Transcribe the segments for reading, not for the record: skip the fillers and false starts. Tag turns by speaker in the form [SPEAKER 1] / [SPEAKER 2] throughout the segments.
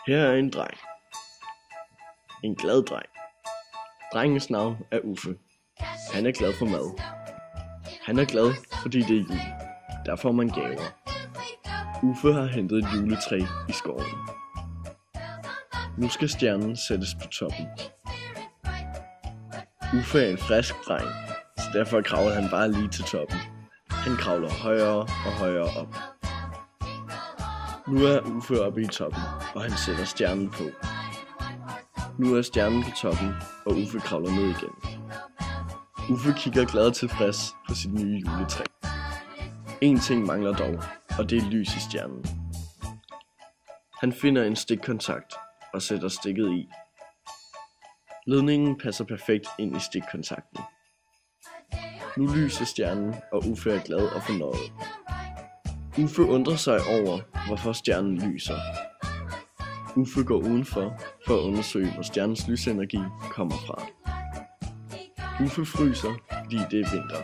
[SPEAKER 1] Her er en dreng. En glad dreng. Drengens navn er Uffe. Han er glad for mad. Han er glad, fordi det er jul. Der får man gaver. Uffe har hentet et juletræ i skoven. Nu skal stjernen sættes på toppen. Uffe er en frisk dreng, så derfor kravler han bare lige til toppen. Han kravler højere og højere op. Nu er Uffe oppe i toppen, og han sætter stjernen på. Nu er stjernen på toppen, og Uffe kravler ned igen. Uffe kigger glad og tilfreds på sit nye juletræ. En ting mangler dog, og det er lys i stjernen. Han finder en stikkontakt og sætter stikket i. Ledningen passer perfekt ind i stikkontakten. Nu lyser stjernen, og Uffe er glad og fornøjet. Uffe undrer sig over, hvorfor stjernen lyser. Uffe går udenfor for at undersøge, hvor stjernens lysenergi kommer fra. Uffe fryser, fordi det er vinter.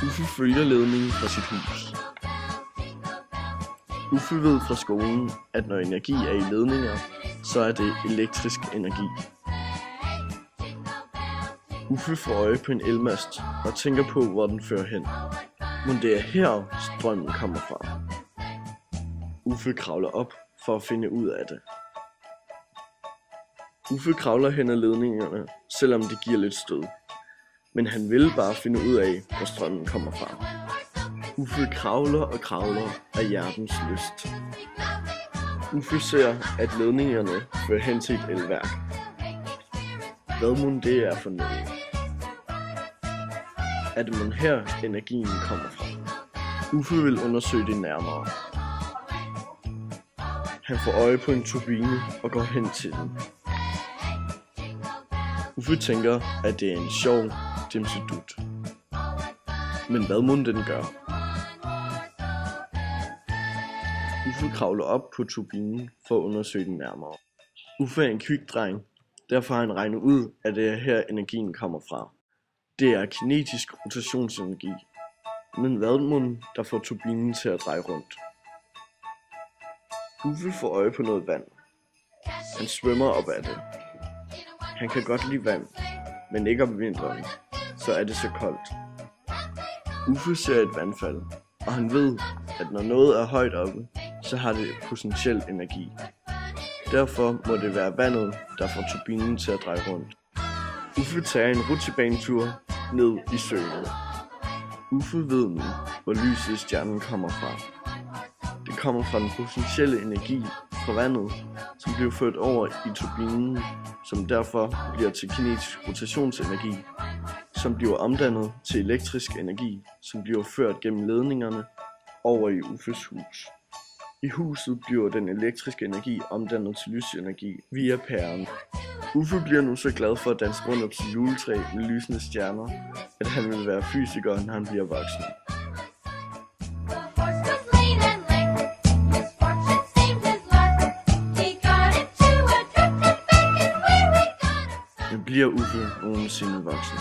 [SPEAKER 1] Uffe følger ledningen fra sit hus. Uffe ved fra skolen, at når energi er i ledninger, så er det elektrisk energi. Uffe får øje på en elmast og tænker på, hvor den fører hen. Men det er her, strømmen kommer fra. Uffe kravler op for at finde ud af det. Uffe kravler hen ad ledningerne, selvom det giver lidt stød. Men han vil bare finde ud af, hvor strømmen kommer fra. Uffe kravler og kravler af hjertens lyst. Uffe ser, at ledningerne fører hen til et elværk. Hvad mon det er for noget? Er det mon her, energien kommer fra? Uffe vil undersøge det nærmere. Han får øje på en turbine og går hen til den. Uffe tænker, at det er en sjov dimsedut. Men hvad mon den gør? Uffe kravler op på turbinen for at undersøge den nærmere. Uffe er en kvik dreng, derfor har han regnet ud, at det er her energien kommer fra. Det er kinetisk rotationsenergi. Men hvad mon der får turbinen til at dreje rundt? Uffe får øje på noget vand. Han svømmer op ad det. Han kan godt lide vand, men ikke om vinteren, så er det så koldt. Uffe ser et vandfald, og han ved, at når noget er højt oppe, så har det potentiel energi. Derfor må det være vandet, der får turbinen til at dreje rundt. Uffe tager en rutsjebanetur ned i søen. Uffe ved nu, hvor lyset i stjernen kommer fra. Det kommer fra den potentielle energi fra vandet, som bliver ført over i turbinen, som derfor bliver til kinetisk rotationsenergi, som bliver omdannet til elektrisk energi, som bliver ført gennem ledningerne over i Uffes hus. I huset bliver den elektriske energi omdannet til lysenergi via pæren. Uffe bliver nu så glad for at danse rundt om sit juletræ med lysende stjerner, at han vil være fysiker, når han bliver voksen. Men bliver Uffe nogensinde voksen?